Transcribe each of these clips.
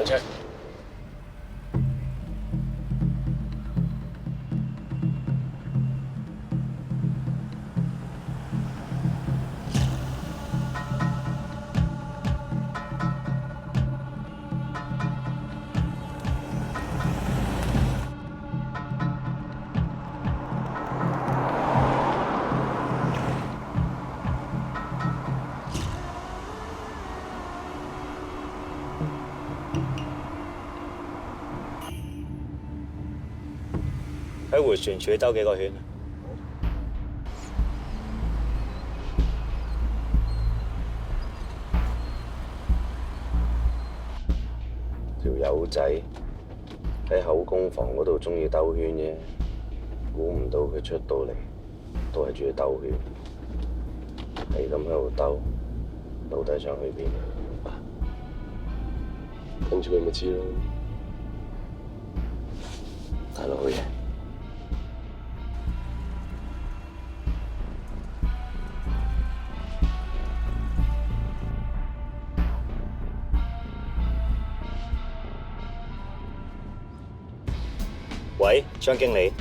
上車。喺迴旋處兜幾個圈。條友仔喺口供房嗰度中意兜圈啫，估唔到佢出到嚟都係中意兜圈，係咁喺度兜，到底想去邊？跟住佢咪知咯。大佬嘅。喂，張經理。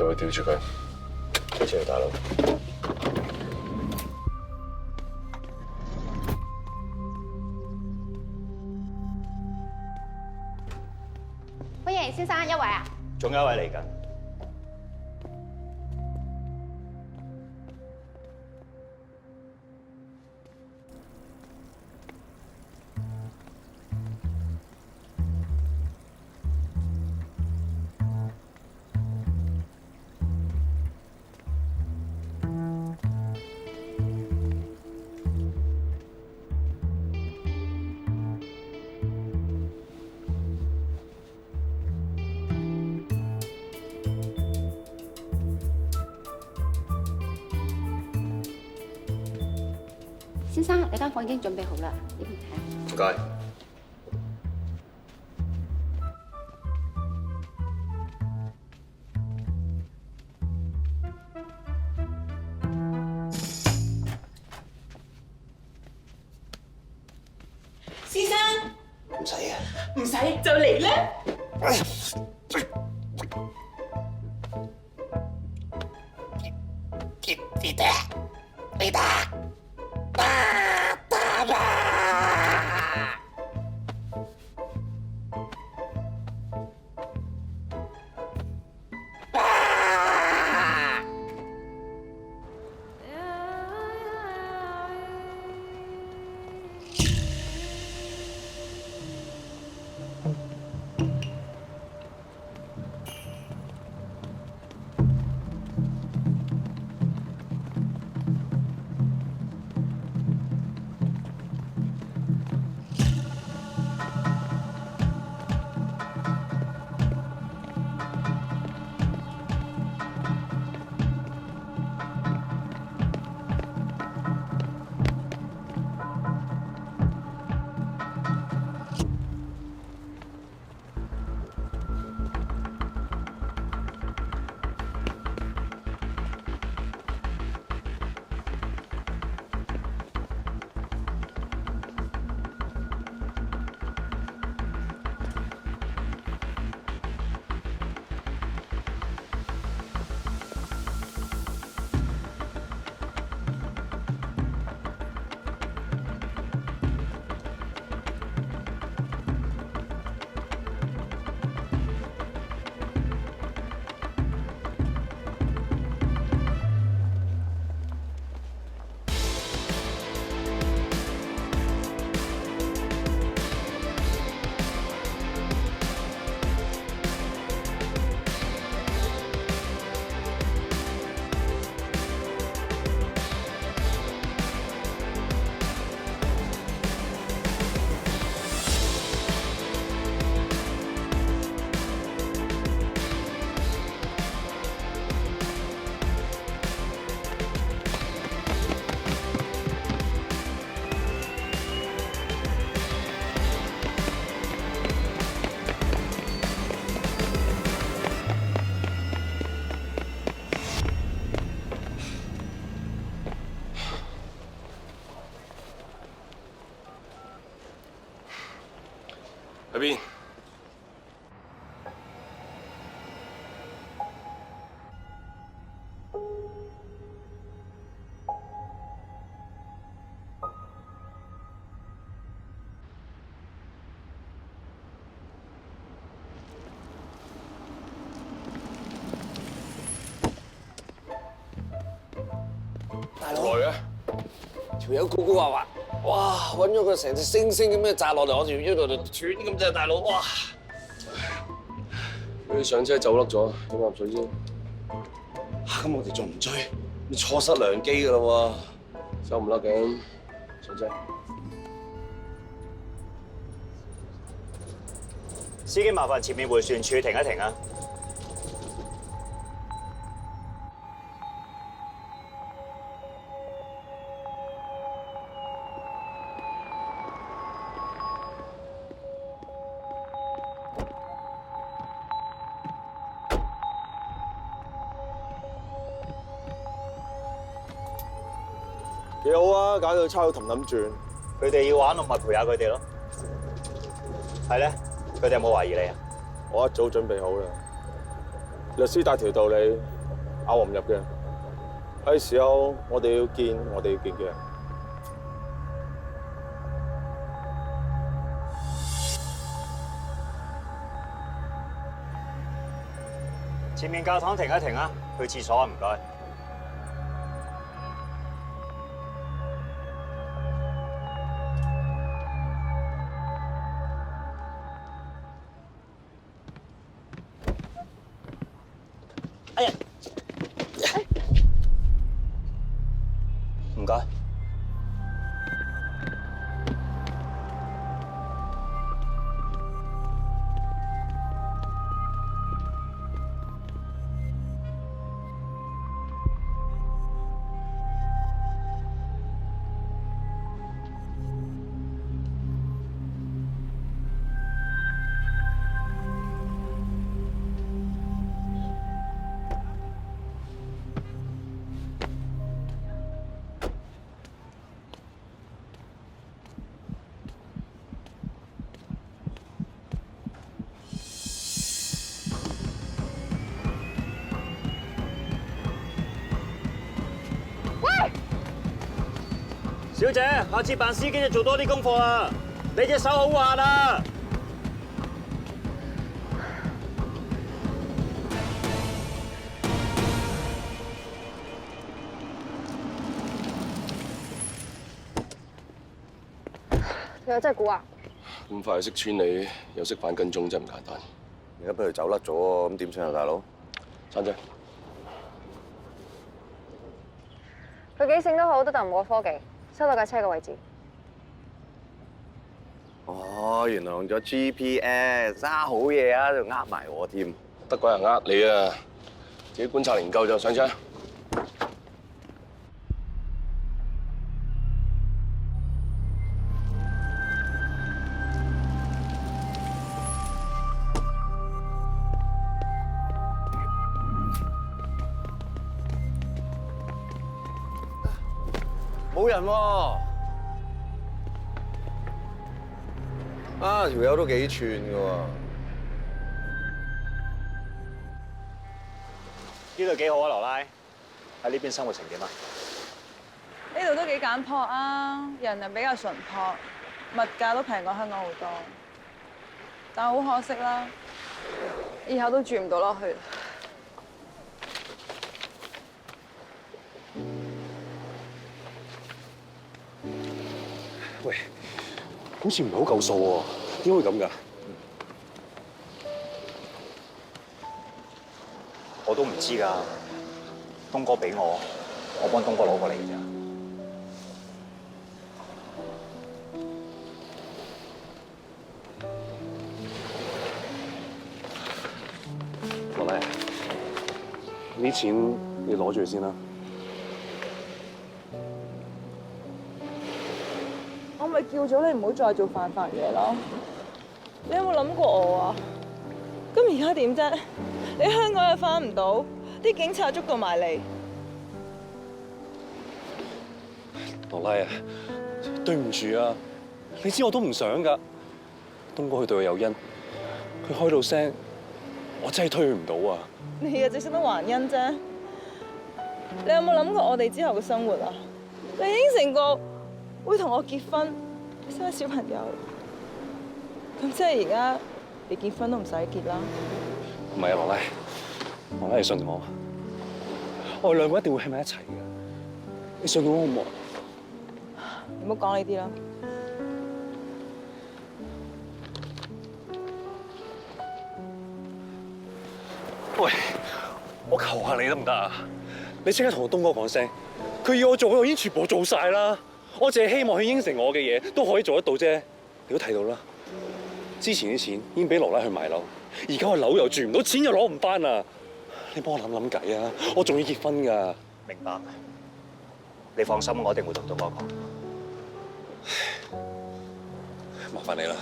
有冇吊住佢？出去大佬。歡迎先生一位啊！仲有一位嚟緊。先生，你間房已經準備好啦，呢邊睇。唔該。先生，唔使啊。唔使就嚟啦。嘅？條友古古惑惑，哇！揾咗個成隻星星咁樣砸落嚟我條腰度就斷咁啫，大佬，哇！佢上車走甩咗，飲啖水先。咁我哋仲唔追？你錯失良機㗎啦喎！走唔甩嘅，上車。司機，麻煩前面迴旋處停一停啊！幾好啊！搞到差到氹氹轉。佢哋要玩，我咪陪下佢哋咯。係咧，佢哋有冇懷疑你啊？我一早準備好啦，律師大條道理，咬我唔入嘅。係時候我哋要見嘅。前面教堂停一停啊，去廁所啊，唔該。哎呀！唔該。小姐，下次扮司機就做多啲功課啦。你隻手好滑啊！佢真係估啊！咁快識穿你，又識反跟蹤，真唔簡單。而家俾佢走甩咗喎，咁點算啊，大佬？珊姐，佢幾醒都好，都揼唔過科技，收到架車嘅位置。哦，原來用咗 GPS，好嘢啊，仲呃埋我添。得鬼人呃你啊！自己觀察研究就上車。冇人喎！啊，條友都幾串㗎喎！呢度幾好啊，羅拉。喺呢邊生活成點啊？呢度都幾簡樸啊，人又比較淳樸，物價都平過香港好多。但係好可惜啦，以後都住唔到落去。喂，好似唔係好夠數喎，點會咁㗎？我都唔知㗎，東哥俾我幫東哥攞過嚟㗎咋。羅拉，呢錢你攞住先啦。我咪叫咗你唔好再做犯法嘢咯。你有冇諗過我啊？咁而家點啫？你香港又返唔到，啲警察捉到埋你。羅拉啊，對唔住啊，你知我都唔想㗎。東哥佢對我有恩，佢開到聲，我真係推佢唔到啊。你啊，只識得還恩啫。你有冇諗過我哋之後嘅生活啊？你應承過會同我結婚，生小朋友，咁即係而家你結婚都唔使結啦。唔係啊，羅拉，你信我，我哋兩個一定會喺埋一齊嘅。你信我好唔好？唔好講呢啲啦。喂，我求下你得唔得啊？你即刻同我東哥講聲，佢要我做嘅我已經全部做晒啦。我淨係希望佢應承我嘅嘢都可以做得到啫。你都睇到啦，之前啲錢已經俾羅拉去買樓，而家我樓又住唔到，錢又攞唔翻啦。你幫我諗諗計啊！我仲要結婚㗎。明白。你放心，我一定會同東哥講。麻煩你啦。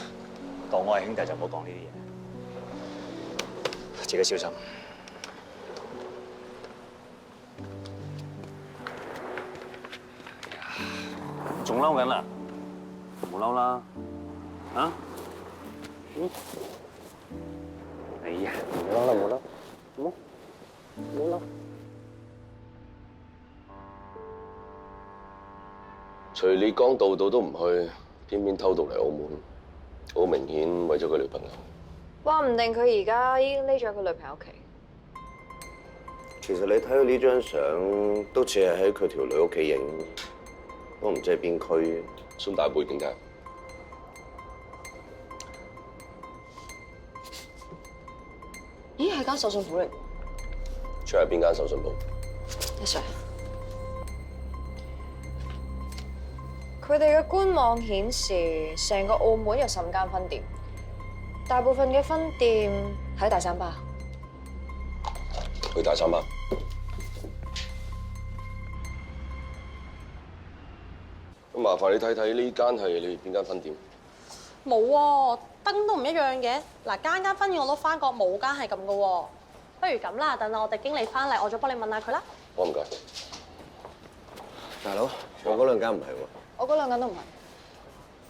當我係兄弟就唔好講呢啲嘢，自己小心。仲嬲緊啦？唔好嬲啦，啊？哎呀，唔好嬲啦，唔好嬲，好冇？唔好嬲。徐烈江度度都唔去，偏偏偷渡嚟澳門，好明顯為咗佢女朋友。話唔定佢而家已經匿咗喺佢女朋友屋企。其實你睇到呢張相，都似係喺佢條女屋企影，都唔知係邊區。孫大貝點解？咦，係間手信鋪嚟。出係邊間手信鋪？阿 Sir，佢哋嘅官網顯示，成個澳門有15間分店，大部分嘅分店喺大三巴。去大三巴。咁麻煩你睇睇呢間係你邊間分店？冇喎，燈都唔一樣嘅。嗱，間間分店我都翻過，冇間係咁嘅喎。不如咁啦，等我哋經理翻嚟，我再幫你問下佢啦。好，唔該。大佬，我嗰兩間唔係喎。我嗰兩間都唔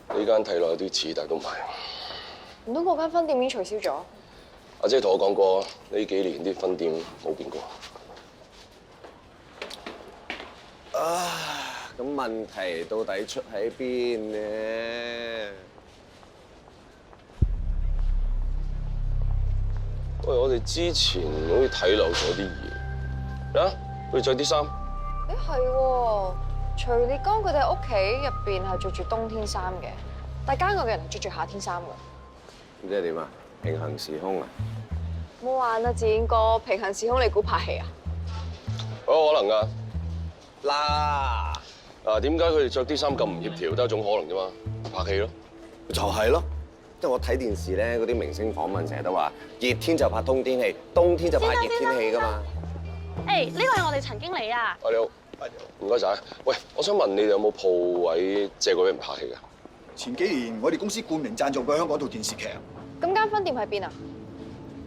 係。呢間睇落有啲似，但係都唔係。唔通嗰間分店已經取消咗？阿姐同我講過，呢幾年啲分店冇變過。咁問題到底出喺邊呢？喂，我哋之前好似睇漏咗啲嘢。啊，佢哋着啲衫。誒係喎，徐烈江佢哋屋企入邊係着住冬天衫嘅，但係街外嘅人係着住夏天衫㗎。咁即係點啊？平行時空啊？冇玩啊，志遠哥，平行時空你估拍戲啊？好可能㗎。嗱，點解佢哋着啲衫咁唔協調？都係一種可能啫嘛，拍戲咯。就係咯，即係我睇電視咧，嗰啲明星訪問成日都話，熱天就拍冬天戲，冬天就拍熱天戲㗎嘛。誒，呢個係我哋陳經理啊。你好，唔該晒。喂，我想問你哋有冇鋪位借過俾人拍戲㗎？前幾年我哋公司冠名贊助過香港套電視劇，咁間分店喺邊啊？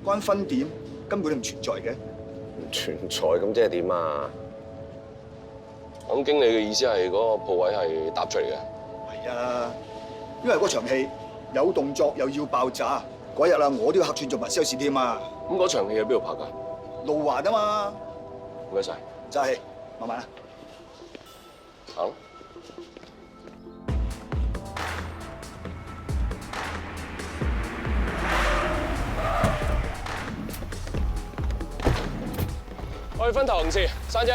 關分店根本都唔存在嘅。唔存在咁即係點啊？咁經理嘅意思係嗰個鋪位係搭出嚟嘅？係啊，因為嗰場戲有動作又要爆炸，嗰日啊我都要客串做埋 sales 添啊。咁嗰場戲喺邊度拍㗎？路環啊嘛。唔該晒。就係，慢慢啦。行。我哋分頭行事，珊姐，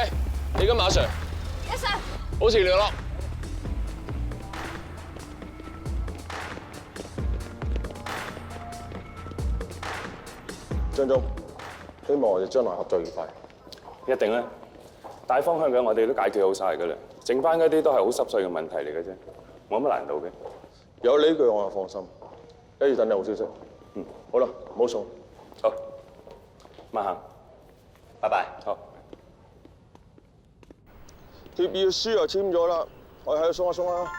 你跟馬 Sir。Yes sir。保持聯絡。張總，希望我哋將來合作愉快。一定啦，大方向嘅我哋都解決好晒㗎啦，剩翻嗰啲都係好濕碎嘅問題嚟嘅啫，冇乜難度嘅。有呢句我就放心，跟住等你好消息。好啦，唔好送。好，慢行。拜拜。好。協議書又簽咗啦，我哋喺度鬆一鬆啦。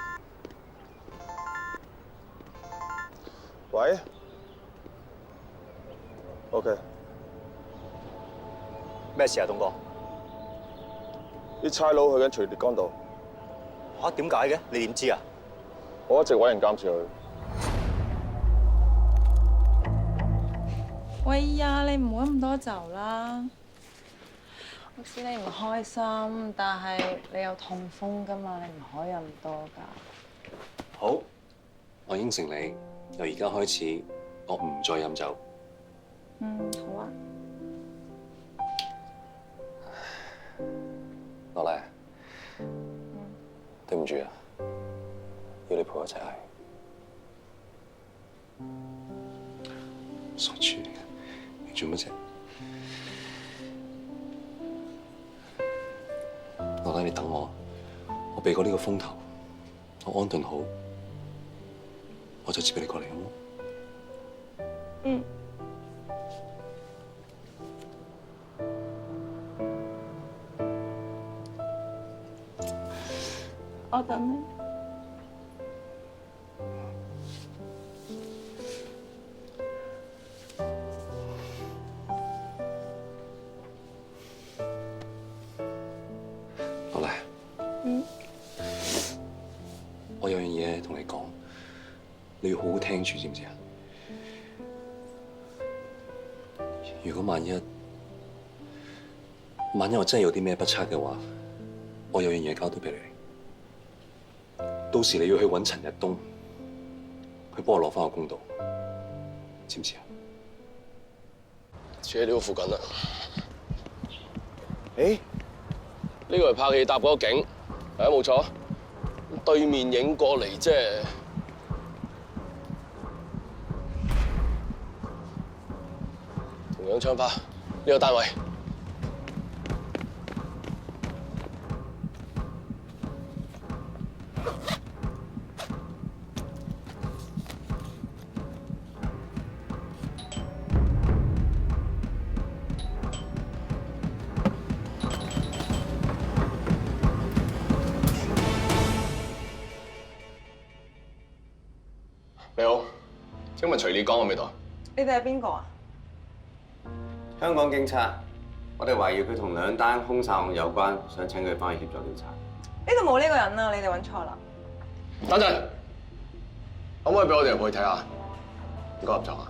喂 ？OK。咩事啊，東哥？啲差佬去緊徐烈江道。嚇？點解嘅？你點知啊？我一直揾人監視佢。喂呀，你唔好咁多酒啦。我知你唔開心，但係你有痛風㗎嘛，你唔可以飲咁多㗎。好，我應承你，由而家開始，我唔再飲酒。好啊。落嚟，對唔住啊，要你陪我一齊嗌。傻豬，你做乜啫？老大，你等我，我避過呢個風頭，我安頓好，我就接你過嚟，好冇？嗯。我等你。老大。嗯。我有樣嘢同你講，你要好好聽住，知唔知啊？如果萬一我真係有啲咩不測嘅話，我有樣嘢交到俾你。到時你要去揾陳日東，去幫我攞翻個公道，知唔知啊？住喺呢度附近啦。誒，呢個係拍戲搭嗰個景，係啊，冇錯。對面影過嚟啫。同樣槍法，呢個單位。你好，請問徐烈江喺咪度？你哋係邊個啊？香港警察，我哋懷疑佢同2單兇殺案有關，想請佢翻去協助調查。呢度冇呢個人啊！你哋揾錯啦。等陣，可唔可以俾我哋入去睇下？唔該，合作啊！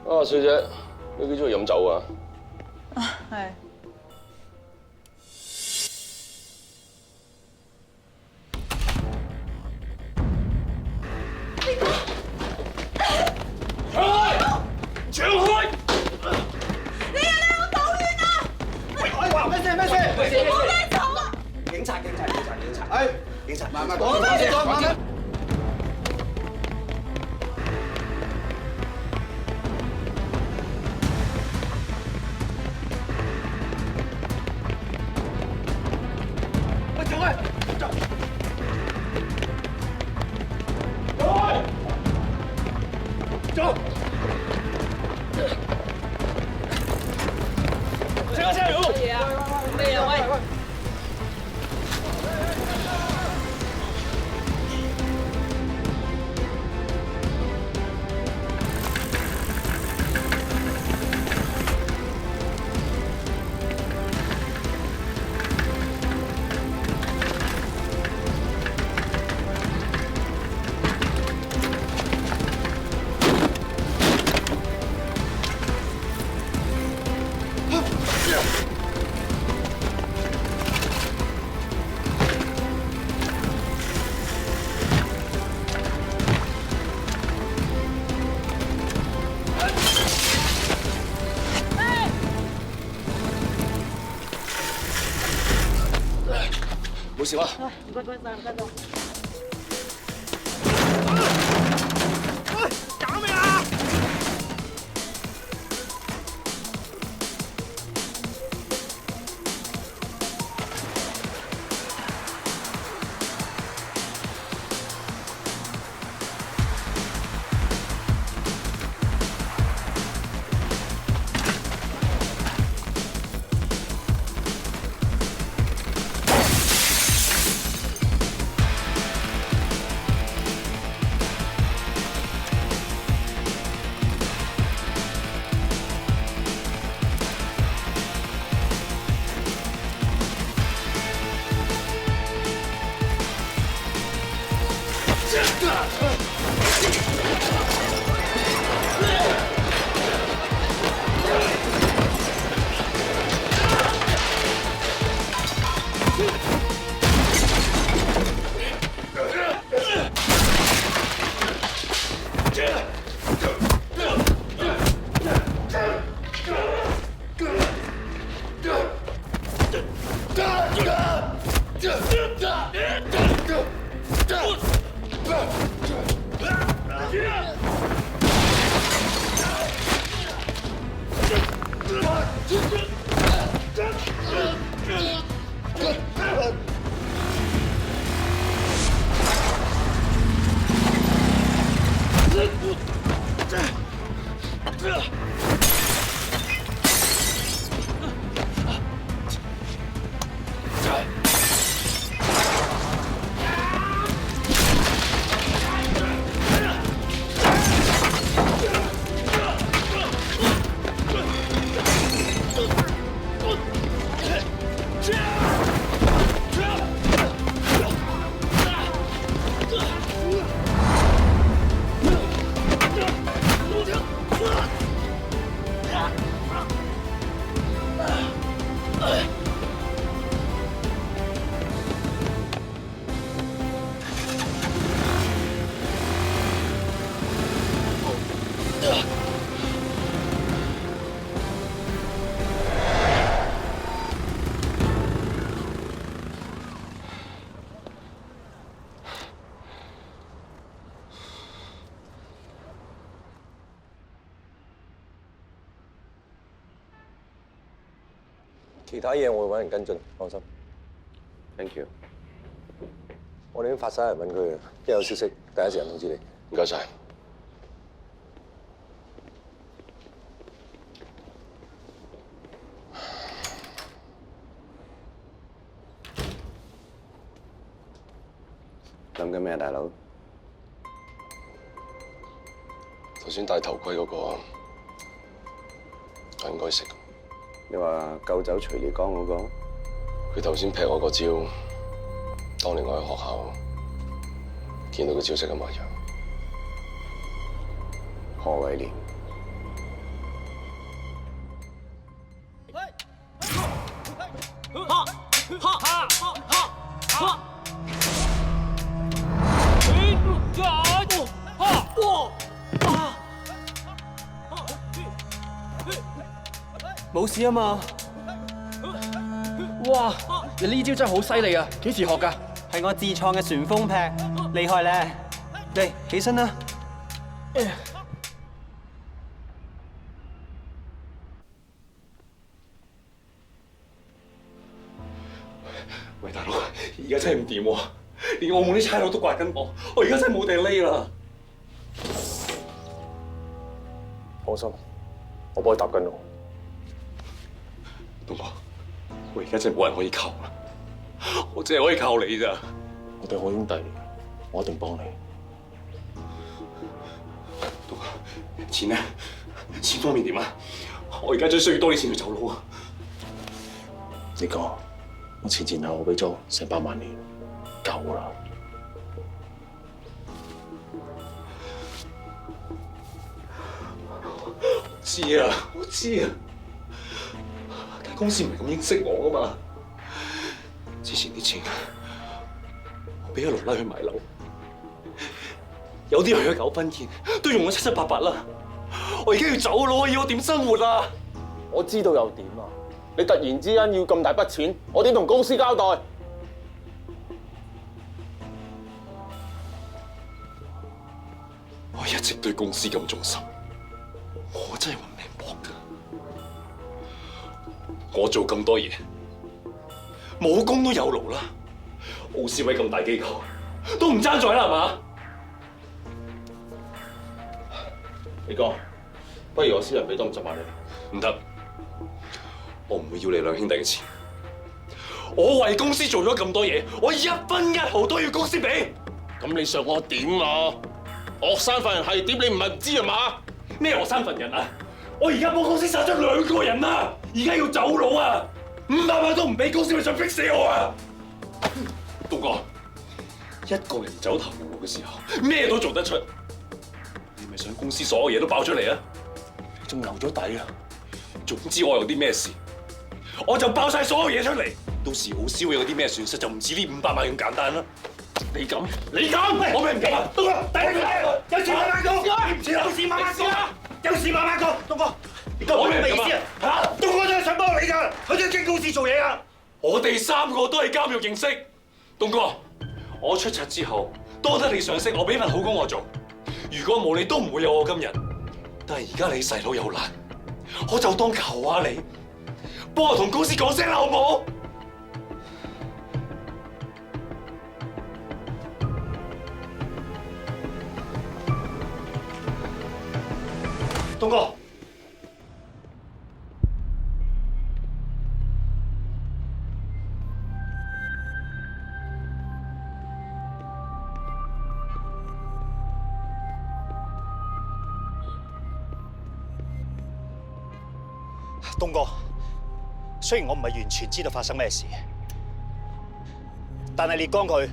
啊，小姐，你幾中意飲酒啊？係。搶開！你好導演啊！喂，咩事？冇咩錯啊！警察！哎，警察，慢慢講。冇事啦。唔該晒，唔該晒。搞咩啊？其他嘢我會揾人跟進，放心。 Thank you。我哋已經發晒人揾佢嘅，一有消息第一時間通知你。唔該晒。諗緊咩啊，大佬？頭先戴頭盔嗰個，我應該識。你話救走徐烈江嗰個？佢頭先劈我個招，當年我喺學校見到佢招式嘅模樣。何偉廉。冇事啊嘛！哇，你呢招真係好犀利啊！幾時學㗎？係我自創嘅旋風劈，厲害咧！嚟，起身啦！喂，大佬，而家真係唔掂喎，連澳門啲差佬都掛緊我，我而家真係冇地匿啦！放心，我幫你搭緊路。 東哥，我而家真係冇人可以靠啦，我淨係可以靠你咋。我哋好兄弟，我一定幫你。東哥，錢呢？錢方面點啊？我而家最需要多啲錢去走佬啊！呢個我前後俾咗成100萬年，夠啦。我知啊，我知啊。 公司唔係咁認識我噶嘛？之前啲錢我俾阿羅拉去買樓，有啲去咗9分錢，都用咗7七8八啦。我而家要走佬，要我點生活啊？我知道又點啊？你突然之間要咁大筆錢，我點同公司交代？我一直對公司咁忠心，我真係揾命搏㗎。 我做咁多嘢，冇功都有勞啦。奧斯威咁大機構，都唔爭在啦，係嘛？李哥，不如我私人俾多50萬你。唔得，我唔會要你兩兄弟嘅錢。我為公司做咗咁多嘢，我1分1毫都要公司俾。咁你想我點啊？學生份人係點？你唔係唔知啊嘛？咩學生份人啊？ 我而家幫公司殺咗2個人啦，而家要走佬啊！500萬都唔俾公司，咪想逼死我啊！東哥，一個人走投無路嘅時候，咩都做得出。你咪想公司所有嘢都爆出嚟啊？你仲留咗底啊！總之我有啲咩事，我就爆晒所有嘢出嚟。到時好少有啲咩損失，就唔止呢500萬咁簡單啦。你敢？你敢？我咪唔敢啊！東哥，第一個，有事慢慢講，有事慢慢講啊！ 有事慢慢講，東哥，我明咩意思啊？嚇，東哥真係想幫你㗎，佢想經公司做嘢啊！我哋3個都係監獄認識，東哥，我出冊之後多得你賞識，我俾份好工我做。如果冇你，都唔會有我今日。但係而家你細佬有難，我就當求下你，幫我同公司講聲啦，好唔好？東哥，東哥，雖然我唔係完全知道發生咩事，但係烈江佢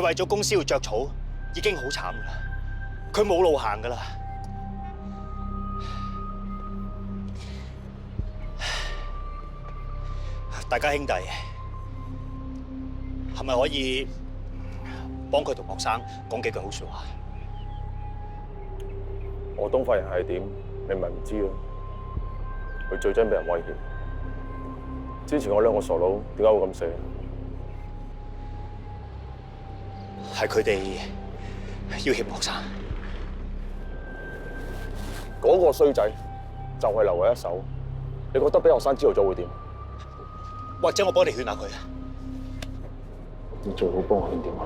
為咗公司要着草，已經好慘噶啦，佢冇路行噶啦。 大家兄弟，係咪可以幫佢同學生講幾句好説話？我東發人係點，你咪唔知咯。佢最憎俾人威脅。之前我2個傻佬點解會咁死？係佢哋要挾學生。嗰個衰仔就係留為一手。你覺得俾學生知道咗會點？或者我幫你勸下佢啊。你最好幫我勸掂佢，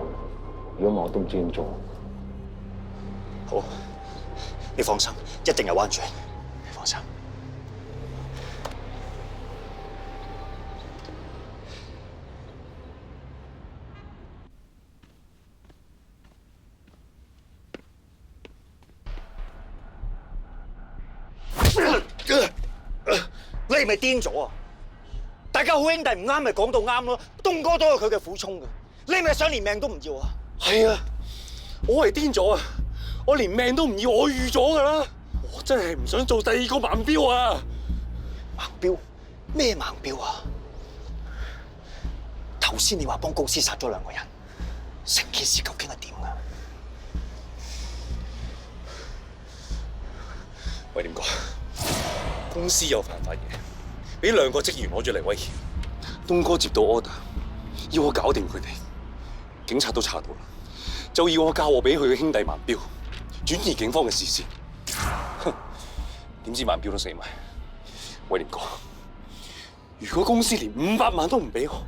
如果唔係我都唔知點做。好，你放心，一定有彎轉，你放心。你係咪癲咗啊？大家好兄弟唔啱咪講到啱咯，東哥都有佢嘅苦衷嘅，你係咪想連命都唔要啊？係啊，我係癲咗啊！我連命都唔要，我預咗㗎啦！我真係唔想做第二個盲標啊！盲標？咩盲標啊？頭先你話幫公司殺咗2個人，成件事究竟係點㗎？喂，點講？公司有犯法嘢，俾2個職員攞住嚟威脅。東哥接到 order， 要我搞掂佢哋，警察都查到啦，就要我交我俾佢嘅兄弟盲標，轉移警方嘅視線。哼，點知盲標都死埋。喂，廉哥，如果公司連500萬都唔俾我，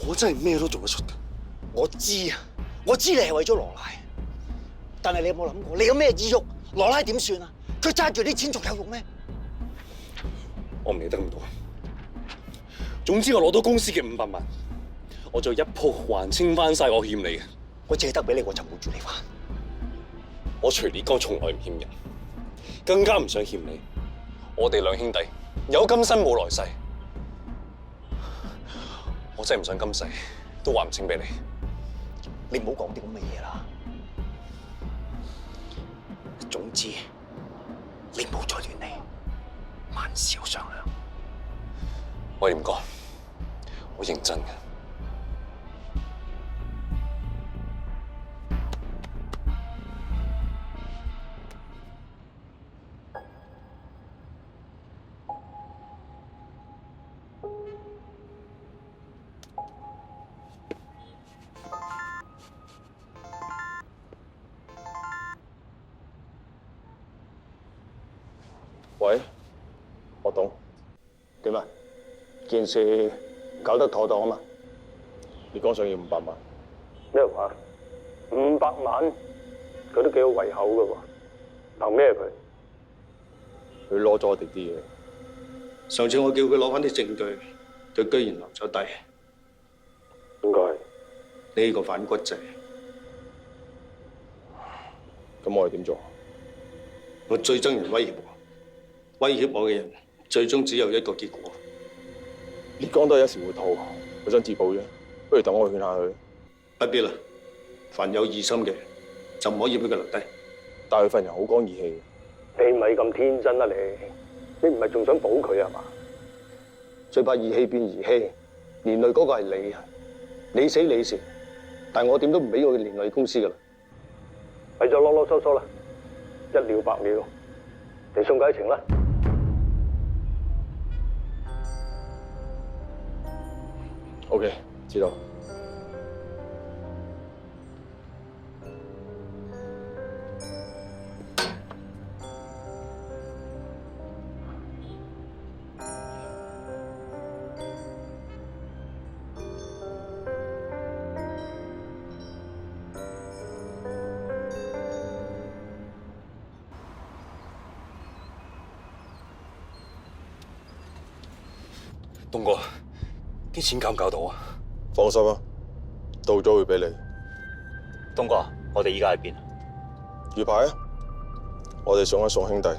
我真係咩都做得出嘅。我知啊，我知你係為咗羅拉，但係你有冇諗過，你有咩意欲？羅拉點算啊？佢揸住啲錢仲有用咩？我唔理得咁多。總之我攞到公司嘅500萬，我就一鋪還清翻晒我欠你嘅。我借得俾你，我就冇住你還。我徐烈剛從來唔欠人，更加唔想欠你。我哋2兄弟有今生冇來世，我真係唔想今世都還唔清俾你。你唔好講啲咁嘅嘢啦。總之，你唔好再亂嚟，萬事有商量。喂，廉哥，我認真嘅。喂，我懂。點啊？件事搞得妥當啊嘛？你剛想要500萬？咩話？500萬？佢都幾好胃口噶喎，憑咩佢？佢攞咗我哋啲嘢。上次我叫佢攞翻啲證據，佢居然留咗低。應該係你呢個反骨仔。咁我哋點做？我最憎人威脅我，威脅我嘅人最終只有一個結果。烈剛都係一時糊塗，佢想自保啫。不如等我勸下佢。不必啦，凡有異心嘅就唔可以俾佢留低。但係佢份人好講義氣。你咪咁天真啦你唔係仲想保佢係嘛？最怕義氣變兒戲，連累嗰個係你啊！你死你事，但我點都唔俾佢連累公司噶啦。咪就囉囉嗦嗦啦，一了百了，你送佢一程啦。OK， 知道。東哥，啲錢搞唔搞到啊？放心啊，到咗會俾你。東哥，我哋依家喺邊啊？魚排啊！我哋上去送兄弟。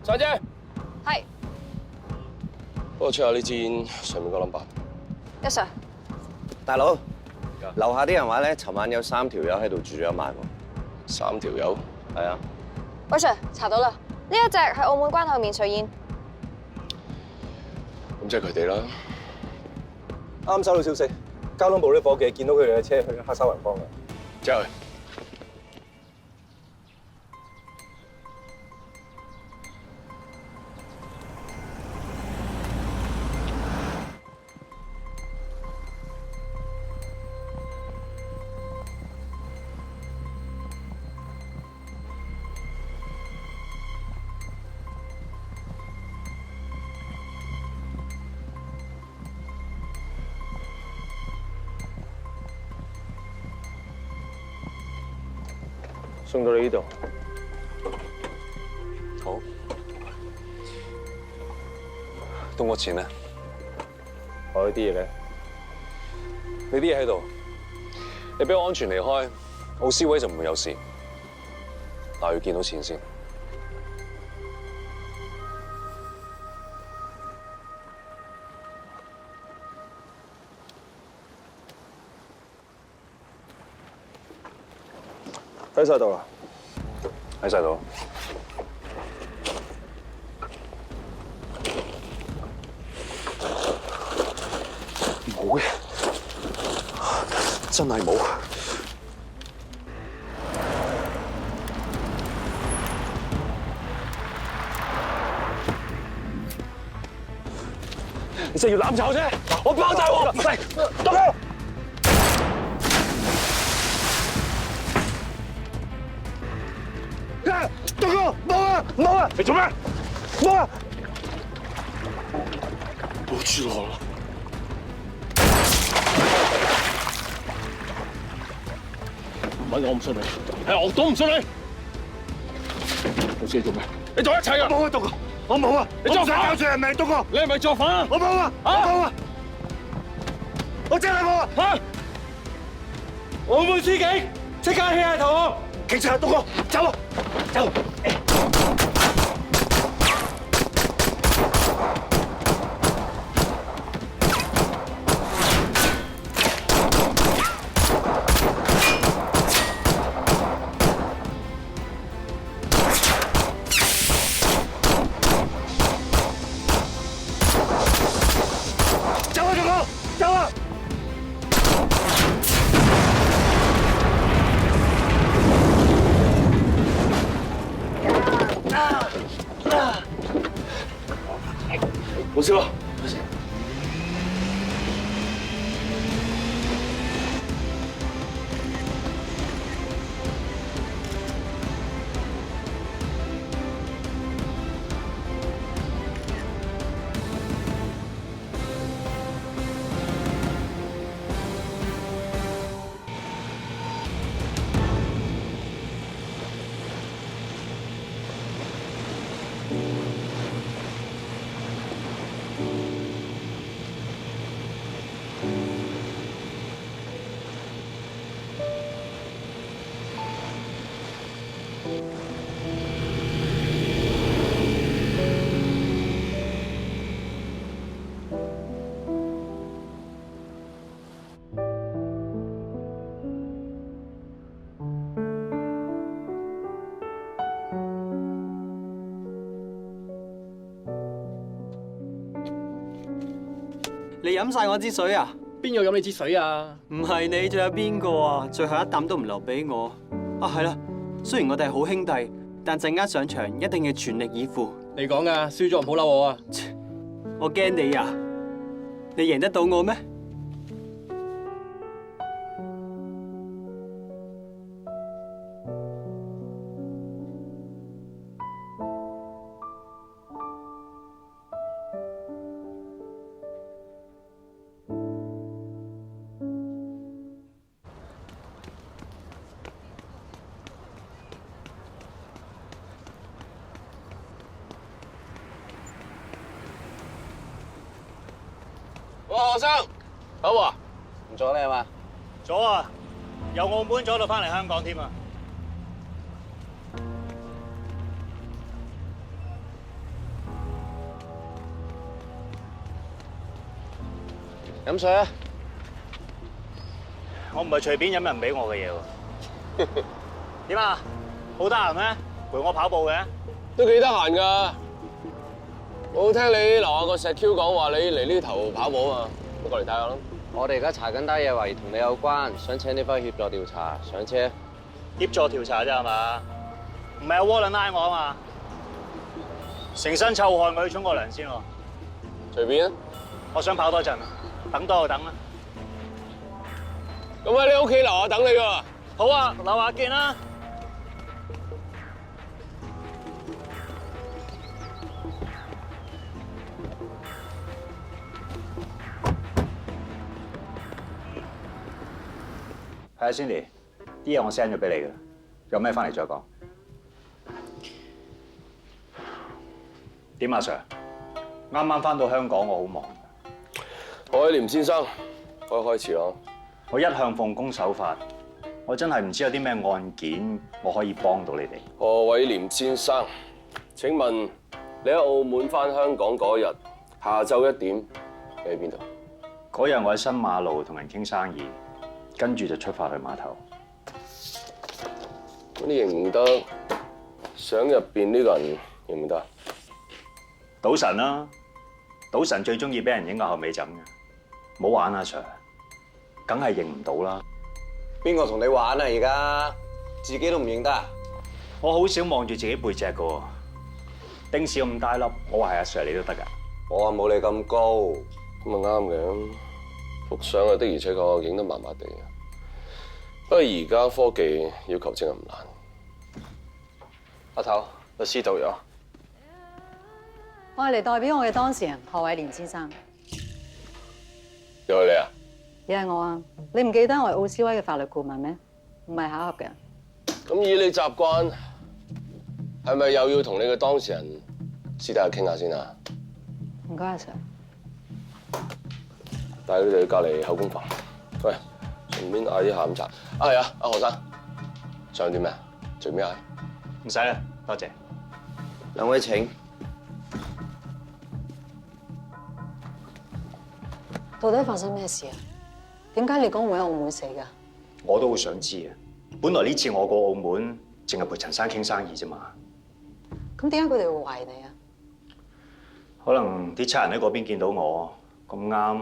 姍姐，係幫我 check 下呢氈上面個 number。Yes sir。大佬，樓下啲人話咧，尋晚有3條友喺度住咗1晚喎。3條友？係啊。喂 Sir，查到啦，呢一隻係澳門關口免稅煙。咁即係佢哋啦。啱收到消息，交通部啲伙計見到佢哋嘅車去黑沙環坊嘅。走去。送到你呢度。好。到我錢咧？我啲嘢咧？你啲嘢喺度，你俾我安全離開，奧斯威就唔會有事。但係要見到錢先。喺晒度啦，喺晒度。冇嘅，真係冇。你真係要攬炒啫！我包大鑊，嚟，東哥。東哥，冇啊，冇啊！你做咩？冇啊！保住我啦！唔係我唔信你，係我都唔信你。老師你做咩？你做一切啊！冇啊，東哥，我冇啊！你作反！搞住人命，東哥！你係咪作反啊？我冇啊！我冇啊！我真係冇啊！嚇！澳門司警，即刻起下頭！警察，東哥，走啊！走！走啊，東哥！走啊！冇事吧？你飲晒我支水啊？邊有飲你支水啊？唔係你，仲有邊個啊？最後一啖都唔留俾我。啊，係啦，雖然我哋係好兄弟，但陣間上場一定要全力以赴。你講噶，輸咗唔好嬲我啊！我驚你啊！你贏得到我咩？喂，學生，好啊，唔阻你係嘛？咗啊，由澳門阻到翻嚟香港添啊！飲水啊！我唔係隨便飲人俾我嘅嘢喎。點啊？好得閒咩？陪我跑步嘅？都幾得閒㗎。我聽你樓下個石 Q 講話，你嚟呢頭跑步啊嘛，我過嚟睇下咯。我哋而家查緊單嘢，懷疑同你有關，想請你翻去協助調查。上車。協助調查啫係嘛？唔係有窩輪拉我啊嘛？成身臭汗，我要沖個涼先喎。隨便啊。我想跑多陣，等多就等啦。咁喺你屋企樓下等你㗎。好啊，樓下見啦。係啊 ，Cindy， 啲嘢我 send 咗俾你㗎，有咩翻嚟再講。點啊 Sir？ 啱啱翻到香港，我好忙。何偉廉先生，可以開始咯。我一向奉公守法，我真係唔知有啲咩案件我可以幫到你哋。何偉廉先生，請問你喺澳門翻香港嗰日下晝1點，你喺邊度？嗰日我喺新馬路同人傾生意，跟住就出發去碼頭。你認唔得？相入邊呢個人認唔得？賭神啦，賭神最中意俾人影個後尾枕嘅，唔好玩啊 Sir， 梗係認唔到啦。邊個同你玩啊？而家自己都唔認得啊？我好少望住自己背脊噶喎，丁屎咁大粒，我話係阿 Sir 你都得㗎。我話冇你咁高，咁啊啱嘅。幅相啊的而且確影得麻麻地，不過而家科技要求證唔難。阿頭，律師到咗。我係嚟代表我嘅當事人何偉廉先生。又係你啊？又係我啊！你唔記得我係奧斯威嘅法律顧問咩？唔係巧合嘅。咁以你習慣，係咪又要同你嘅當事人私底下傾下先啊？唔該阿 Sir。帶佢哋去隔離口供房。喂，順便嗌啲下午茶。啊係啊，阿何生，想點咩啊？隨便嗌。唔使啦，多謝。兩位請。到底發生咩事啊？點解你講會喺澳門死㗎？我都好想知啊！本來呢次我過澳門，淨係陪陳生傾生意啫嘛。咁點解佢哋會懷疑你啊？可能啲差人喺嗰邊見到我，咁啱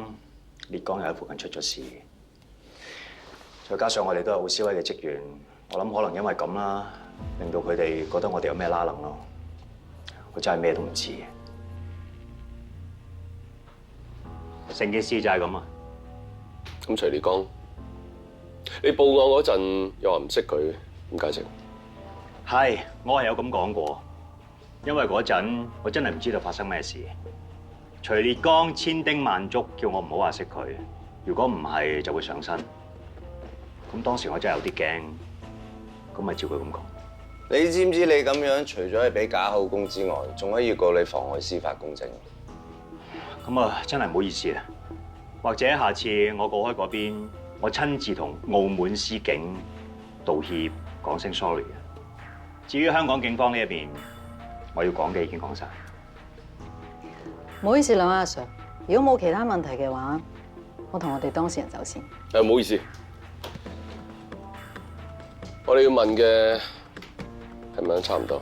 烈江又喺附近出咗事，再加上我哋都係奧斯威嘅職員，我諗可能因為咁啦，令到佢哋覺得我哋有咩拉能咯。我真係咩都唔知。成件事就係咁啊！咁徐烈江，你報案嗰陣又話唔識佢，點解釋？係，我係有咁講過，因為嗰陣我真係唔知道發生咩事。徐烈江千叮萬囑叫我唔好話識佢，如果唔係就會上身。咁當時我真係有啲驚，咁咪照佢咁講。你知唔知你咁樣除咗係俾假口供之外，仲可以告你妨礙司法公正？咁啊，真係唔好意思啊！或者下次我過開嗰邊，我親自同澳門司警道歉，講聲 sorry 啊！至於香港警方呢一邊，我要講嘅已經講晒。唔好意思，兩位阿 Sir， 如果冇其他問題嘅話，我同我哋當事人走先。唔好意思，我哋要問嘅係咪都差唔多？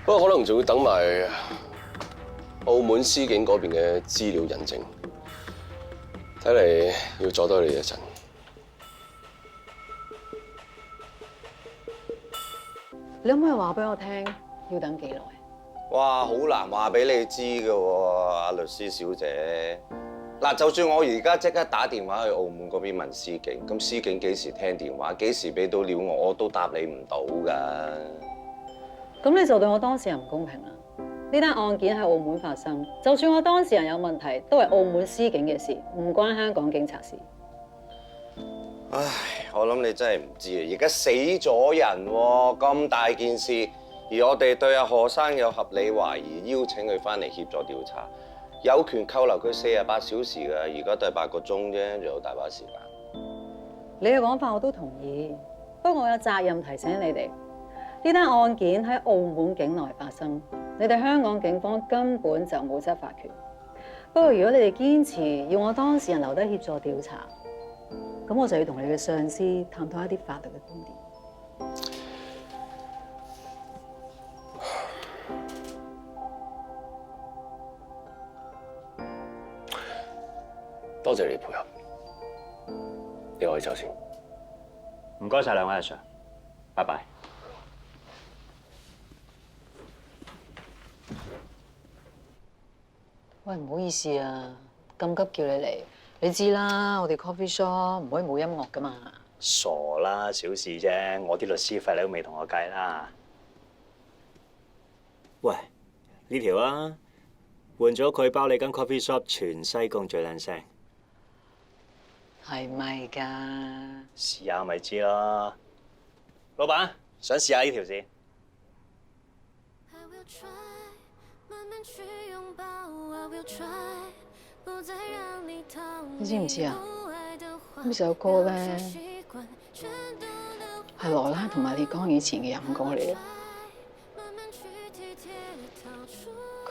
不過可能仲要等埋澳門司警嗰邊嘅資料引證，睇嚟要阻多你一陣。你可唔可以話俾我聽，要等幾耐？哇，好難話俾你知㗎喎，阿律師小姐。嗱，就算我而家即刻打電話去澳門嗰邊問司警，咁司警幾時聽電話，幾時俾到料我都答你唔到㗎。咁你就對我當事人唔公平啦！呢單案件喺澳門發生，就算我當事人有問題，都係澳門司警嘅事，唔關香港警察事。唉，我諗你真係唔知啊！而家死咗人喎，咁大件事，而我哋對阿何生有合理懷疑，邀請佢翻嚟協助調查，有權扣留佢48小時㗎。而家都係8個鐘啫，仲有大把時間。你嘅講法我都同意，不過我有責任提醒你哋，呢單案件喺澳門境內發生，你哋香港警方根本就冇執法權。不過如果你哋堅持要我當事人留低協助調查，咁我就要同你嘅上司探討一啲法律嘅觀點。多謝你配合，你可以走先。唔該晒兩位阿 Sir， 拜拜。喂，唔好意思啊，咁急叫你嚟，你知啦，我哋 coffee shop 唔可以冇音樂噶嘛。傻啦，小事啫，我啲律師費你都未同我計啦。喂，呢條啊，換咗佢包你間 coffee shop 全西貢最靚聲。係咪㗎？試下咪知咯。老闆，想試下呢條先。你知唔知啊？呢首歌咧係羅拉同埋李剛以前嘅飲歌嚟嘅。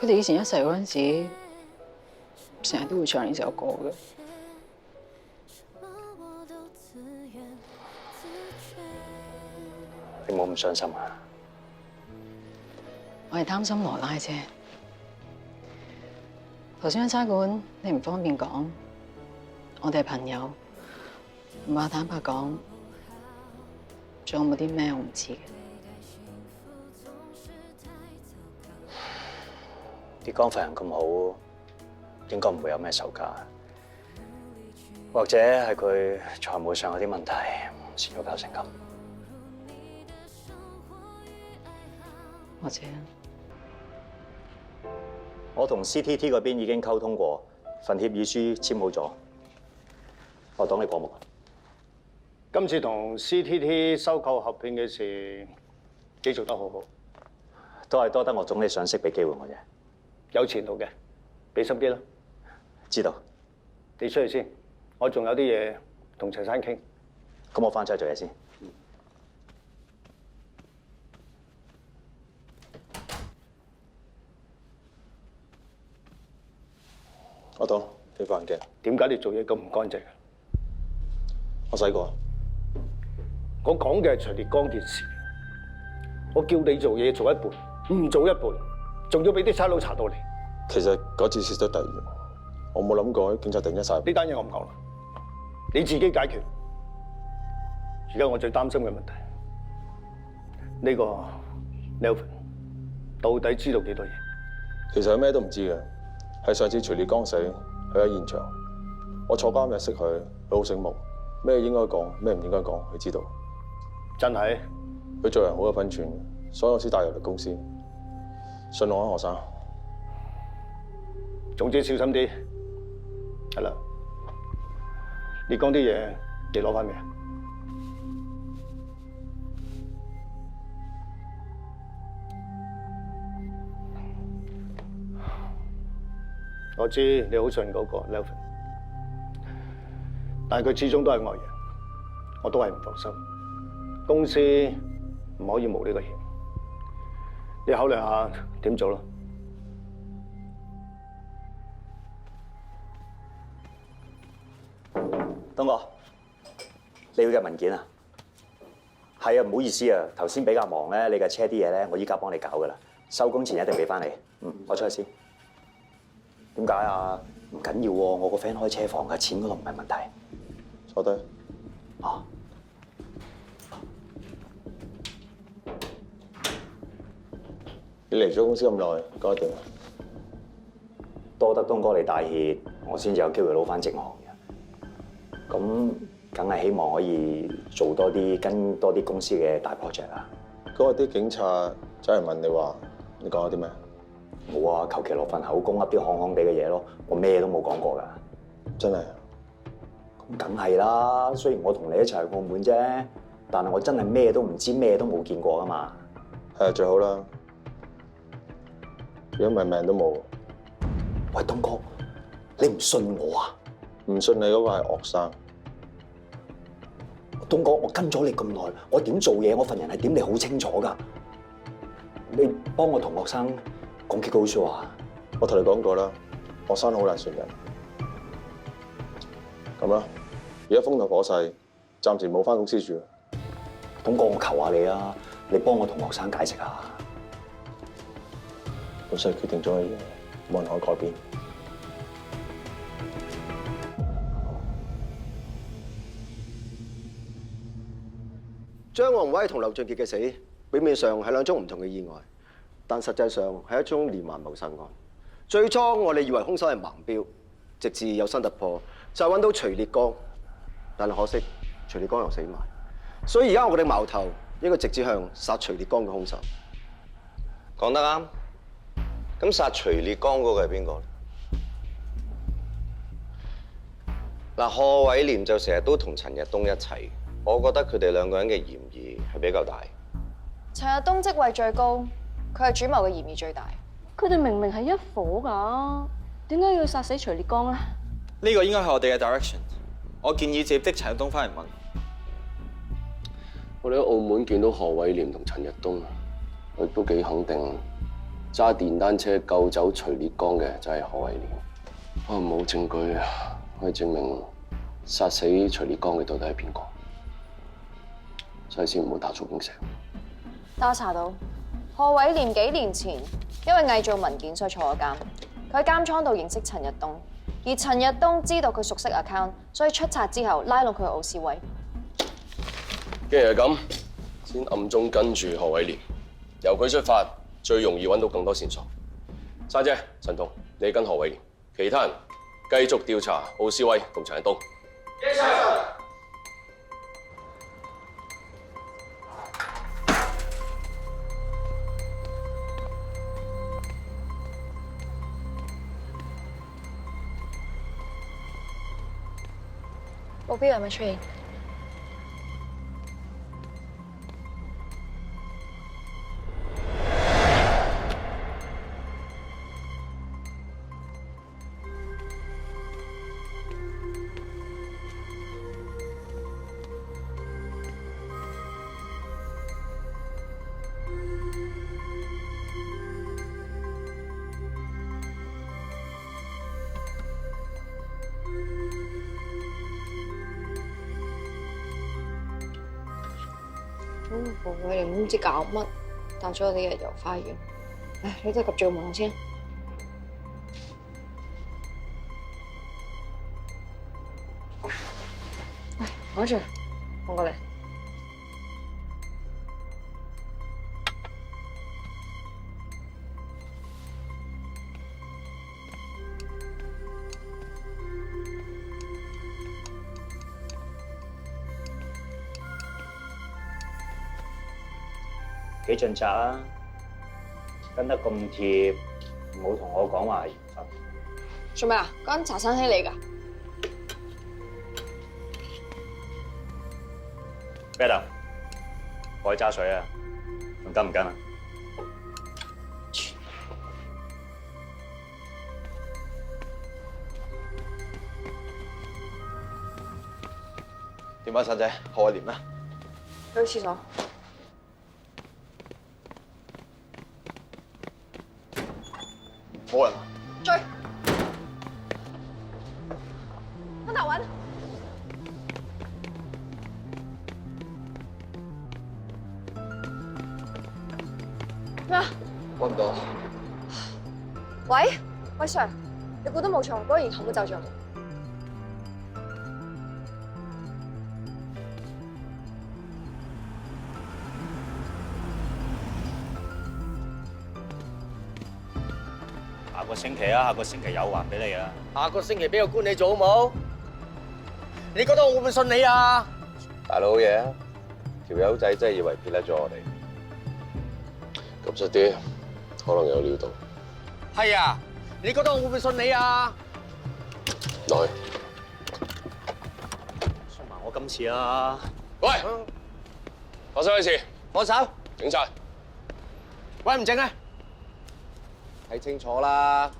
佢哋以前一齊嗰陣時，成日都會唱呢首歌嘅。你冇咁傷心啊！我係擔心羅拉啫。頭先喺差館，你唔方便講，我哋係朋友，唔話坦白講，仲有冇啲咩我唔知嘅？啲江份人咁好，應該唔會有咩仇家，或者係佢財務上有啲問題，先會搞成咁。或者我同 CTT 嗰邊已經溝通過，份協議書簽好咗，我等你過目。今次同 CTT 收購合併嘅事，你做得好好，都係多得我總理賞識俾機會我啫。有前途嘅，俾心機啦。知道。你出去先，我仲有啲嘢同陳生傾。咁我翻出去做嘢先。阿董，你副眼鏡。點解你做嘢咁唔乾淨？我洗過。我講嘅係徐烈光件事。我叫你做嘢做一半，唔做一半，仲要俾啲差佬查到你。其實嗰次蝕得突然，我冇諗過警察突然一晒。呢單嘢我唔講啦，你自己解決。而家我最擔心嘅問題，呢個 Nelvin 到底知道幾多嘢？其實佢咩都唔知嘅。係上次徐烈光死，佢喺現場。我坐監日識佢，佢好醒目，咩應該講，咩唔應該講，佢知道。真係？佢做人好有分寸，所以我先帶入嚟公司。信我啊，何生。總之小心啲。係啦，烈光啲嘢你攞翻未啊？我知你好信嗰個 Nelvin， 但係佢始終都係外人，我都係唔放心。公司唔可以冒呢個險，你考慮下點做咯。東哥，你要嘅文件啊？係啊，唔好意思啊，頭先比較忙咧，你嘅車啲嘢咧，我依家幫你搞噶啦，收工前一定俾翻你。我出去先。點解啊？唔緊要喎，我個 friend 開車房㗎，錢嗰度唔係問題。坐低。啊。你嚟咗公司咁耐，搞得掂啊？多得東哥你帶挈，我先至有機會撈翻職行嘅。咁梗係希望可以做多啲，跟多啲公司嘅大 project 啦。嗰日啲警察走嚟問你話，你講咗啲咩？冇啊，求其落份口供，噏啲行行地嘅嘢咯，我咩都冇講過㗎。真係？咁梗係啦，雖然我同你一齊去澳門啫，但係我真係咩都唔知，咩都冇見過㗎嘛。係啊，最好啦。如果唔係命都冇。喂，東哥，你唔信我啊？唔信你嗰個係學生。東哥，我跟咗你咁耐，我點做嘢，我份人係點，你好清楚㗎。你幫我同學生講幾句好説話。我同你講過啦，學生好難信人。咁啦，而家風頭火勢，暫時冇返公司住。東哥，我求下你啊，你幫我同學生解釋下。老細決定咗嘅嘢，冇人可以改變。張宏偉同劉俊傑嘅死，表面上係兩宗唔同嘅意外，但實際上係一宗連環謀殺案。最初我哋以為兇手係盲標，直至有新突破，就揾到徐烈光。但係可惜，徐烈光又死埋。所以而家我哋矛頭應該直接向殺徐烈光嘅兇手。講得啱。咁殺徐烈光嗰個係邊個？嗱，賀偉廉就成日都同陳日東一齊，我覺得佢哋兩個人嘅嫌疑係比較大。陳日東職位最高，佢係主謀嘅嫌疑最大。佢哋明明係一夥㗎，點解要殺死徐烈光咧？呢個應該係我哋嘅 direction。我建議直接的陳日東翻嚟問。我哋喺澳門見到賀偉廉同陳日東，我亦都幾肯定揸電單車救走徐烈光嘅就係賀偉廉。不過冇證據可以證明殺死徐烈光嘅到底係邊個，所以先唔好打草驚蛇。但我查到賀偉廉幾年前因為偽造文件所以坐咗監，佢喺監倉度認識陳日東，而陳日東知道佢熟悉 account， 所以出賊之後拉攏佢去奧斯威。既然係咁，先暗中跟住賀偉廉，由佢出發，最容易揾到更多線索。珊姐、陳彤，你跟賀偉廉，其他人繼續調查奧斯威同陳日東。Yes, sir. 目標有冇出現？我哋唔知搞乜，帶咗我哋入遊花園。唉，你都係及住望先。唉，攞住，望過嚟。幾盡責啊！跟得咁貼，冇同我講話係緣分。做咩啊？嗰間茶餐廳嚟㗎？咩啊？我去揸水啊！仲跟唔跟啊？點啊，珊姐？賀偉廉咧？去廁所。冇人。追！翻頭揾。咩啊？揾唔到。喂 Sir， 你估得冇錯，嗰個然後冇走咗。下個星期啊，下個星期有還俾你啊！下個星期俾個官你做好冇？你覺得我會唔會信你啊？大佬嘢，條友仔真係以為撇甩咗我哋。急實啲，可能有料到。係啊，你覺得我會唔會信你啊？來，信埋我今次啊！喂，發生咩事？放手！警察，喂，唔整啊！睇清楚啦！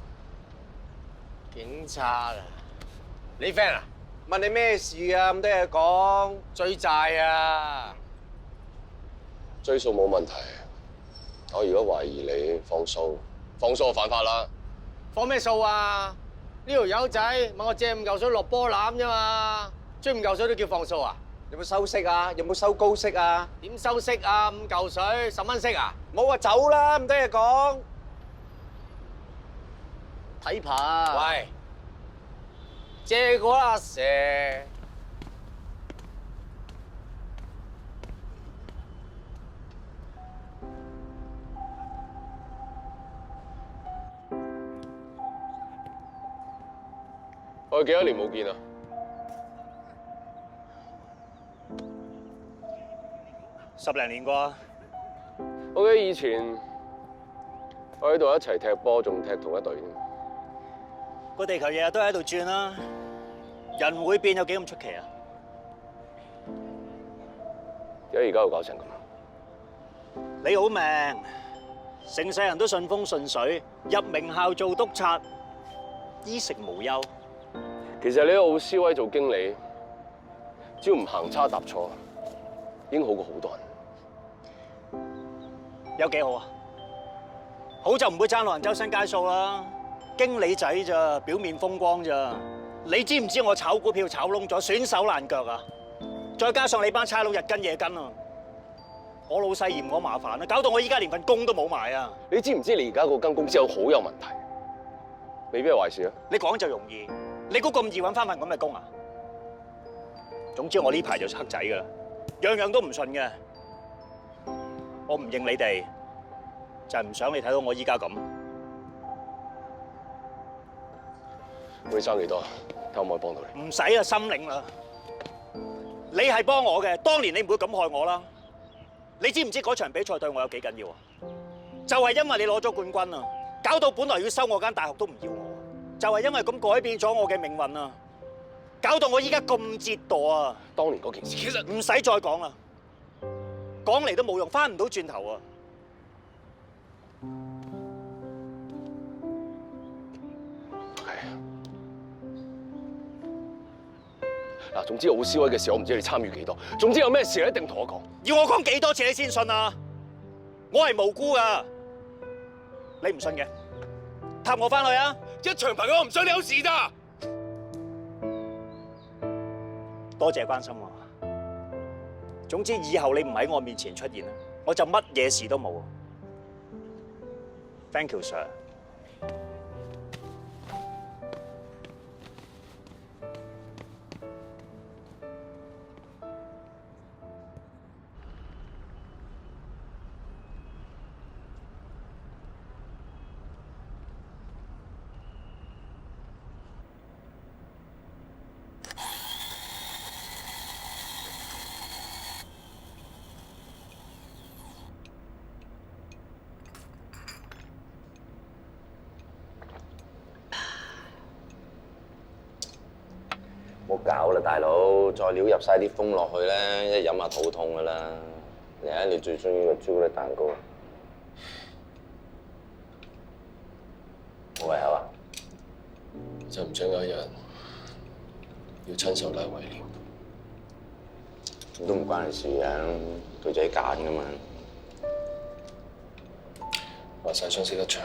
警察啊！你 friend 啊？問你咩事啊？咁多嘢講，追債啊！追數冇問題。我如果懷疑你放數就犯法啦。放咩數啊？呢條友仔問我借5嚿水落波攬啫嘛，追5嚿水都叫放數啊？有冇收息啊？有冇收高息啊？點收息啊？5嚿水10蚊息啊？冇話走啦，咁多嘢講。睇牌。喂，借過啦，蛇。我哋幾多年冇見啊？十零年啩。我記得以前我喺度一齊踢波，仲踢同一隊添。個地球日日都喺度轉啦，人會變有幾咁出奇啊？點解而家會搞成咁？你好命，成世人都順風順水，入名校做督察，衣食無憂。其實你喺奧斯威做經理，只要唔行差踏錯，已經好過好多人。有幾好啊？好就唔會爭老人周身街數啦。經理仔咋，表面風光咋？你知唔知我炒股票炒窿咗，損手爛腳啊？再加上你班差佬日跟夜跟啊！我老細嫌我麻煩啊，搞到我依家連份工都冇埋啊！你知唔知你而家嗰間公司好有問題？未必係壞事啊！你講就容易，你估咁易揾翻份咁嘅工啊？總之我呢排就黑仔噶啦，樣樣都唔順嘅。我唔認你哋，就係唔想你睇到我依家咁。會爭幾多？睇可唔可以幫到你？唔使啊，心領啦。你係幫我嘅，當年你唔會咁害我啦。你知唔知嗰場比賽對我有幾緊要啊？就係因為你攞咗冠軍啊，搞到本來要收我間大學都唔要我。就係因為咁改變咗我嘅命運啊，搞到我依家咁折墮啊！當年嗰件事其實唔使再講啦，講嚟都冇用，翻唔到轉頭啊！嗱，總之奧斯威嘅事我唔知你參與幾多，總之有咩事你一定同我講。要我講幾多次你先信啊？我係無辜噶，你唔信嘅，搭我翻去啊！一場朋友我唔想你有事咋。多謝關心我。總之以後你唔喺我面前出現，我就乜嘢事都冇。Thank you, sir。冇搞啦，大佬，再料入晒啲風落去咧，一飲下肚痛噶啦。嚟啊，你最中意個朱古力蛋糕，冇胃口啊？就唔想有一日要親手拉懷念。都唔關你事嘅，佢自己揀噶嘛。話晒相識一場，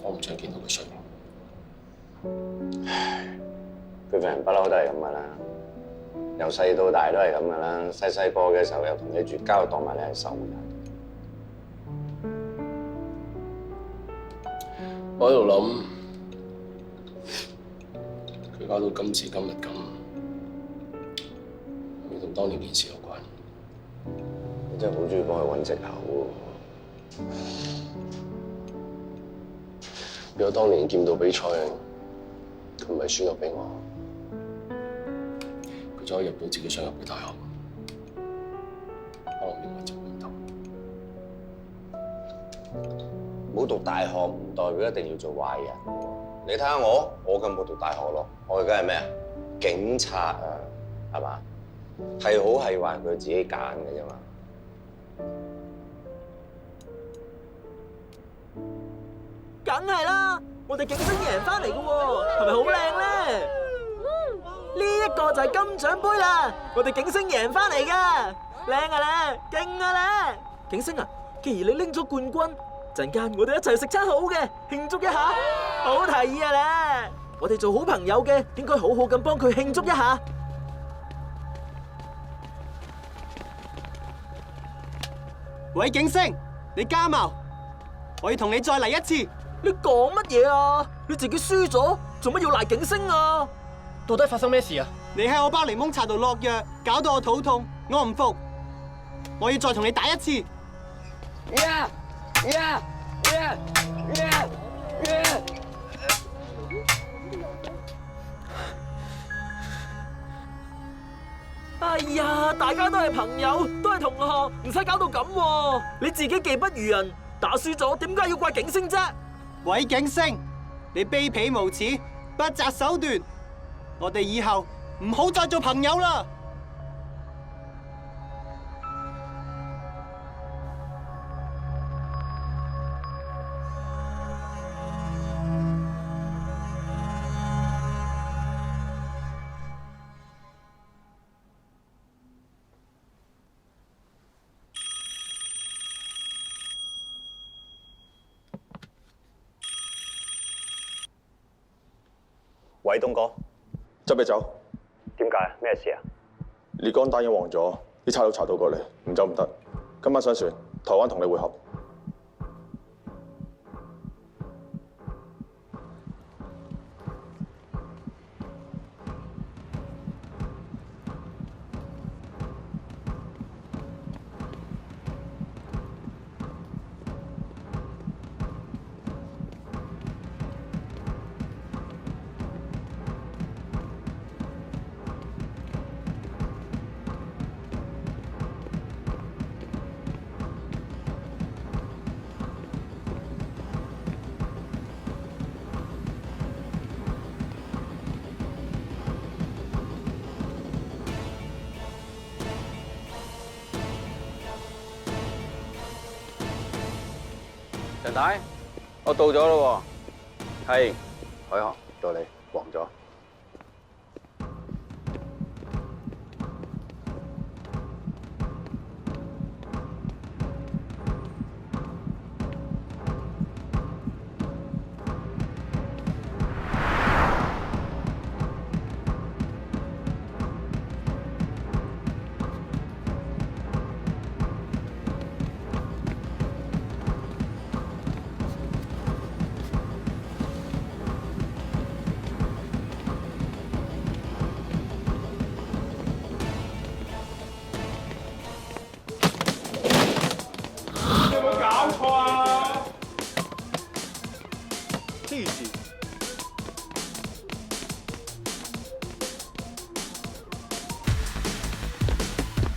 我唔想見到佢衰。佢份人不嬲都係咁噶啦，由細到大都係咁噶啦。細個嘅時候又同你絕交，當埋你係仇人。我喺度諗，佢搞到今時今日咁，會同當年件事有關。你真係好中意幫佢揾藉口喎。如果當年劍道比賽，佢唔係輸咗俾我，佢就可以入到自己想入嘅大學，可能命運就會唔同。冇讀大學唔代表一定要做壞人。你睇下我更冇讀大學咯，我而家係咩啊？警察啊，係嘛？係好係壞佢自己揀嘅啫嘛。梗係啦，我哋警星贏翻嚟嘅喎，係咪好靚咧？呢一個就係金獎杯啦，我哋警星贏翻嚟噶，靚啊咧，勁啊咧！警星啊，既然你拎咗冠軍，陣間我哋一齊食餐好嘅，慶祝一下，好提議啊咧！我哋做好朋友嘅，應該好好咁幫佢慶祝一下。喂，警星，你加茅，我要同你再嚟一次。你講乜嘢啊？你自己輸咗，做乜要賴警星啊？到底發生咩事啊？你喺我包檸檬茶度落藥，搞到我肚痛，我唔服，我要再同你打一次。哎呀，大家都係朋友，都係同學，唔使搞到咁喎。你自己技不如人，打輸咗，點解要怪景星啫？喂，景星，你卑鄙無恥，不擇手段，我哋以後唔好再做朋友啦。喂，東哥，執你走。點解？咩事啊？烈江單已經黃咗，啲差佬查到過嚟，唔走唔得。今晚上船，台灣同你會合。陳太，我到咗咯喎，係海航到你，黃咗。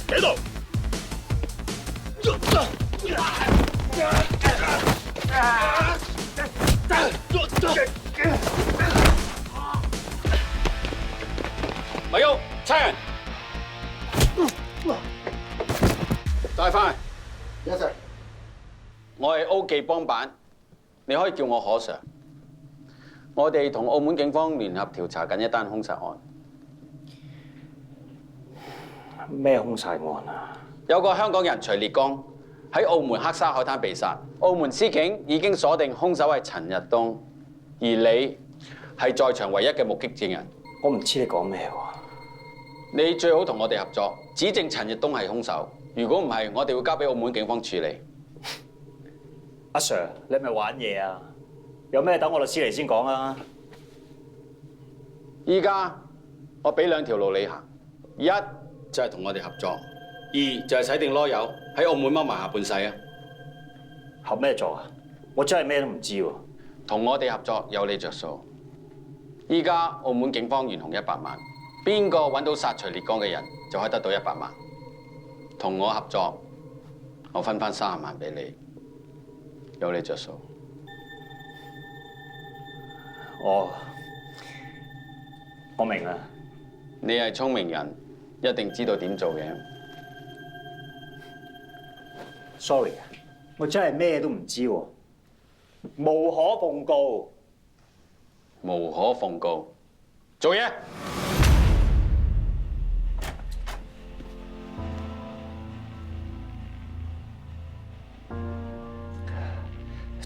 喺度。咪喐，差人，帶翻。Yes sir。我係 O 記幫辦，你可以叫我何 Sir。我哋同澳門警方聯合調查緊一單兇殺案。咩兇殺案啊？有個香港人徐烈江喺澳門黑沙海灘被殺，澳門司警已經鎖定兇手係陳日東，而你係在場唯一嘅目擊證人。我唔知你講咩喎。你最好同我哋合作，指證陳日東係兇手。如果唔係，我哋會交俾澳門警方處理。阿 Sir， 你係咪玩嘢啊？有咩等我律師嚟先講啊！依家我俾兩條路你行，一就係同我哋合作，二就係洗定囉柚喺澳門踎埋下半世啊！合咩作啊？我真係咩都唔知喎。同我哋合作有你着數。依家澳門警方懸紅100萬，邊個揾到殺徐烈江嘅人就可以得到100萬。同我合作，我分翻30萬俾你，有你着數。我明啦。你係聰明人，一定知道點做嘅。Sorry， 我真係咩都唔知喎。無可奉告。無可奉告。做嘢。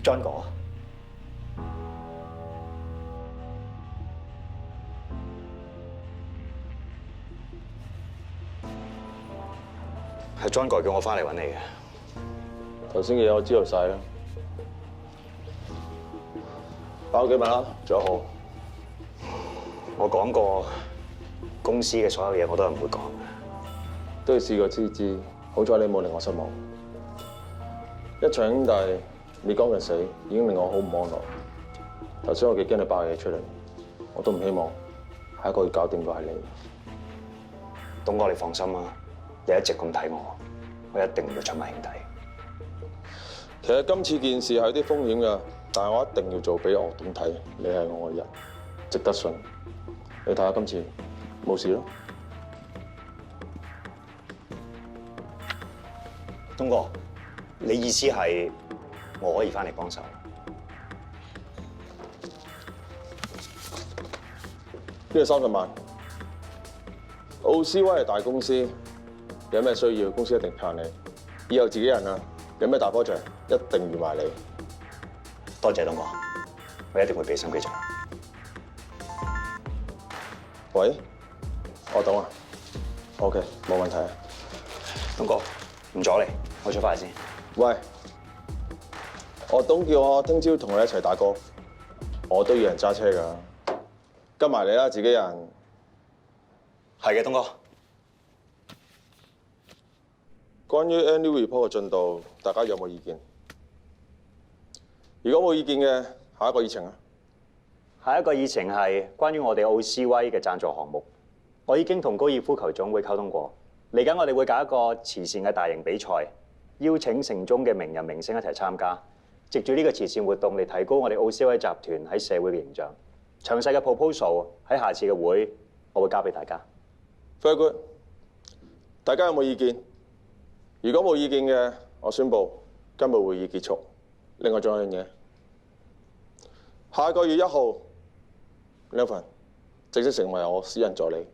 John 哥。係 John 哥叫我翻嚟揾你嘅。頭先嘅嘢我知道晒啦。包幾密啦，仲有號。我講過公司嘅所有嘢我都係唔會講。都要試過知知，好彩你冇令我失望。一場兄弟烈江嘅死已經令我好唔安樂。頭先我幾驚你爆嘢出嚟，我都唔希望下一個要搞掂嘅係你。東哥你放心啊，你一直咁睇我，我一定唔會出賣兄弟。其實今次件事係有啲風險㗎，但係我一定要做俾岳董睇，你係我嘅人，值得信。你睇下今次冇事咯。東哥，你意思係我可以翻嚟幫手？呢個30萬，奧斯威係大公司，有咩需要公司一定撐你。以後自己人啊，有咩大 project一定預埋你。多謝東哥，我一定會俾心機做。喂，我懂啊 ，OK， 冇問題啊。東哥，唔阻你，我出翻嚟先。喂，我董叫我聽朝同你一齊打歌，我都要人揸車㗎。跟埋你啦，自己人。係嘅，東哥。關於 annual report 嘅進度，大家有冇意見？如果冇意見嘅，下一個議程啊。下一個議程係關於我哋奧斯威嘅贊助項目。我已經同高爾夫球總會溝通過，嚟緊我哋會搞一個慈善嘅大型比賽，邀請城中嘅名人明星一齊參加，藉住呢個慈善活動嚟提高我哋奧斯威集團喺社會嘅形象。詳細嘅 proposal 喺下次嘅會，我會交俾大家。Very good， 大家有冇意見？如果冇意見嘅，我宣布今日會議結束。另外仲有一樣嘢，下個月1號，Leon正式成為我私人助理。